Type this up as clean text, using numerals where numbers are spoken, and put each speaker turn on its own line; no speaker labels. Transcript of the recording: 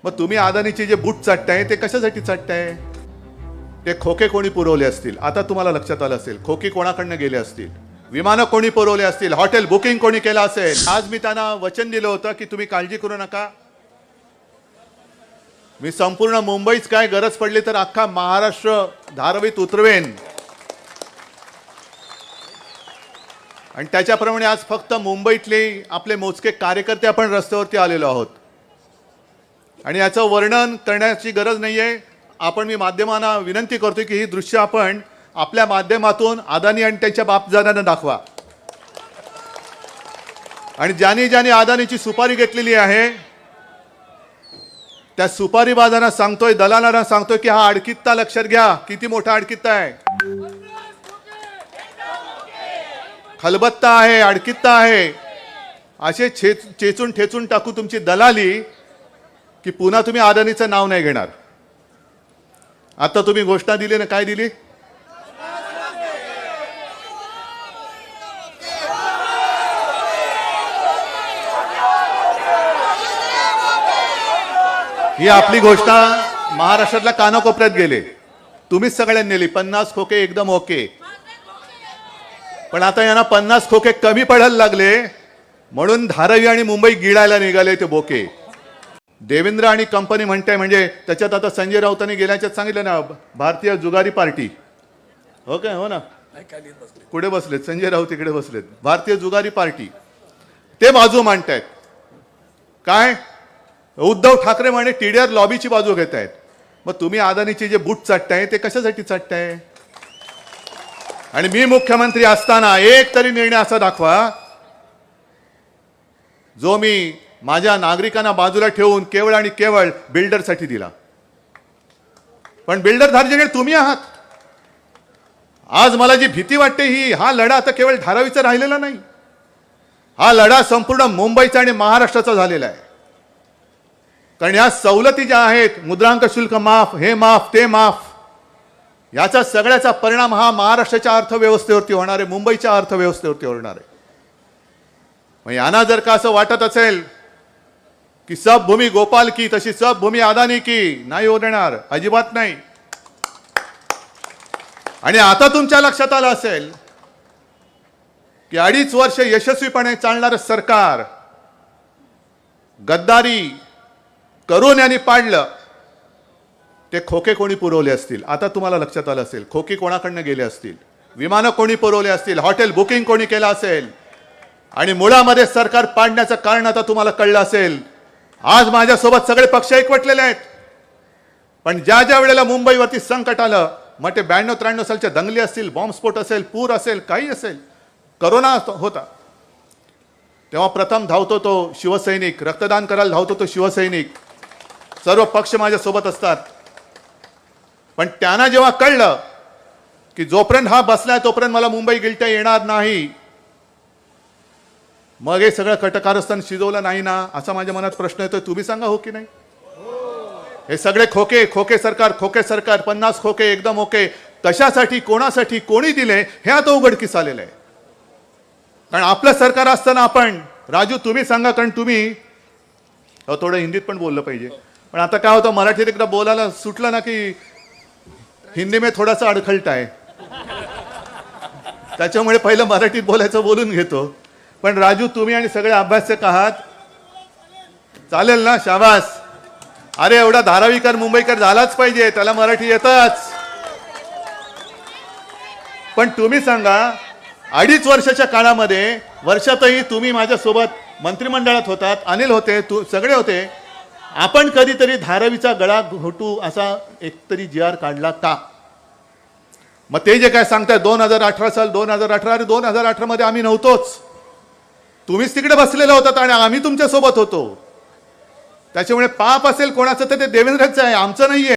मग तुम्ही अदानीचे जे बूट चाटताय ते कशासाठी चाटताय? ते खोके कोणी पुरवले असतील, आता तुम्हाला लक्षात आलं असेल. खोके कोणाकडनं गेले असतील, विमानं कोणी पुरवले असतील, हॉटेल बुकिंग कोणी केलं असेल. आज मी त्यांना वचन दिलं होतं की तुम्ही काळजी करू नका, मी संपूर्ण मुंबईच काय गरज पडली तर अख्खा महाराष्ट्र धारावीत उतरवेन. आणि त्याच्याप्रमाणे आज फक्त मुंबईतले आपले मोजके कार्यकर्ते आपण रस्त्यावरती आलेलो आहोत. आणि याचं वर्णन करण्याची गरज नाहीये. आपण मी माध्यमांना विनंती करतो की ही दृश्य आपण आपल्या माध्यमातून अदानी आणि त्यांच्या बापजाद्यांना दाखवा. आणि ज्यांनी ज्यांनी अदानीची सुपारी घेतलेली आहे त्या सुपारीबाजांना सांगतोय, दलालांना सांगतोय की हा अडकित्ता लक्षात घ्या, किती मोठा अडकित्ता आहे, खलबत्ता आहे, अडकित्ता आहे. असे चेचून ठेचून टाकू तुमची दलाली की पुन्हा तुम्ही अदानीचं नाव नाही घेणार. आता तुम्ही घोषणा दिली ना, काय दिली? ही आपली घोषणा महाराष्ट्रातल्या कानाकोपऱ्यात गेले, तुम्हीच सगळ्यांनी नेली. 50 खोके एकदम ओके. पण आता यांना 50 खोके कमी पडायला लागले म्हणून धारावी आणि मुंबई गिळायला निघाले ते बोके. देवेंद्र आणि कंपनी म्हणते, म्हणजे त्याच्यात आता संजय राऊतांनी गेल्याच्यात सांगितलं ना, भारतीय जुगारी पार्टी. हो काय? हो ना, कुठे बसलेत संजय राऊत? इकडे बसलेत. भारतीय जुगारी पार्टी ते बाजू मांडतायत. काय? उद्धव ठाकरे म्हणे टीडीआर लॉबीची बाजू घेत आहेत. मग तुम्ही अदानीचे जे बूट चाटताय ते कशासाठी चाटताय? आणि मी मुख्यमंत्री असताना एक तरी निर्णय असा दाखवा जो मी माझ्या नागरिकांना बाजूला ठेवून केवळ आणि केवळ बिल्डरसाठी दिला. पण बिल्डर धारजेकडे तुम्ही आहात. आज मला जी भीती वाटते ही, हा लढा आता केवळ धारावीचा राहिलेला नाही, हा लढा संपूर्ण मुंबईचा आणि महाराष्ट्राचा झालेला आहे. कारण या सवलती ज्या आहेत, मुद्रांक शुल्क माफ, हे माफ, ते माफ, याचा सगळ्याचा परिणाम हा महाराष्ट्राच्या अर्थव्यवस्थेवरती होणार आहे, मुंबईच्या अर्थव्यवस्थेवरती होणार आहे. मग यांना जर का असं वाटत असेल की सब भूमी गोपाल की तशी सब भूमी अदानी की, नाही होणार, अजिबात नाही. आणि आता तुमच्या लक्षात आलं असेल की 2.5 वर्ष यशस्वीपणे चालणारं सरकार गद्दारी करून यांनी पाडलं. ते खोके कोणी पुरवले असतील, आता तुम्हाला लक्षात आलं असेल. खोके कोणाकडनं गेले असतील, विमानं कोणी पुरवले असतील, हॉटेल बुकिंग कोणी केलं असेल. आणि मुळामध्ये सरकार पाडण्याचं कारण आता तुम्हाला कळलं असेल. आज माझ्यासोबत सगळे पक्ष एकवटलेले आहेत. पण ज्या ज्या वेळेला मुंबईवरती संकट आलं, मग ते 92-93 सालच्या दंगली असतील, बॉम्बस्फोट असेल, पूर असेल, काही असेल, करोना होता, तेव्हा प्रथम धावतो तो शिवसैनिक, रक्तदान करायला धावतो तो शिवसैनिक. सर्व पक्ष माझ्यासोबत असतात. पण त्यांना जेव्हा कळलं की जोपर्यंत हा बसलाय तोपर्यंत मला मुंबई गिळता येणार नाही, मग हे सगळं कटकारस्थान शिजवलं नाही ना, असा माझ्या मनात प्रश्न येतोय. तुम्ही सांगा हो की नाही? हे सगळे खोके, खोके सरकार, खोके सरकार, 50 खोके एकदम ओके, कशासाठी, कोणासाठी, कोणी दिले, हे आता उघडकीस आलेलं आहे. कारण आपलं सरकार असताना आपण, राजू तुम्ही सांगा, कारण तुम्ही थोडं हिंदीत पण बोललं पाहिजे. पण आता काय होतं, मराठीत एकदा बोलायला सुटलं ना की हिंदी में थोडासा अडखळता आहे, त्याच्यामुळे पहिलं मराठीत बोलायचं बोलून घेतो. पण राजू तुम्ही आणि सगळे अभ्यासक आहात, चालेल ना? शाबास. अरे एवढा धारावीकर मुंबईकर झालाच पाहिजे, त्याला मराठी येतच. पण तुम्ही सांगा, 2.5 वर्षाच्या काळामध्ये वर्षातही तुम्ही माझ्यासोबत मंत्रिमंडळात होतात, अनिल होते, सगळे होते, आपण कधीतरी धारावीचा गळा घोटू असा एकतरी जी.आर. काढला का? मग ते जे काय सांगताय 2018 साल, 2018, अरे 2018 मध्ये आम्ही नव्हतोच, तुम्हीच तिकडे बसलेला होतात आणि आम्ही तुमच्या सोबत होतो. त्याच्यामुळे पाप असेल कोणाचं तर ते देवेंद्रचं आहे, आमचं नाहीये.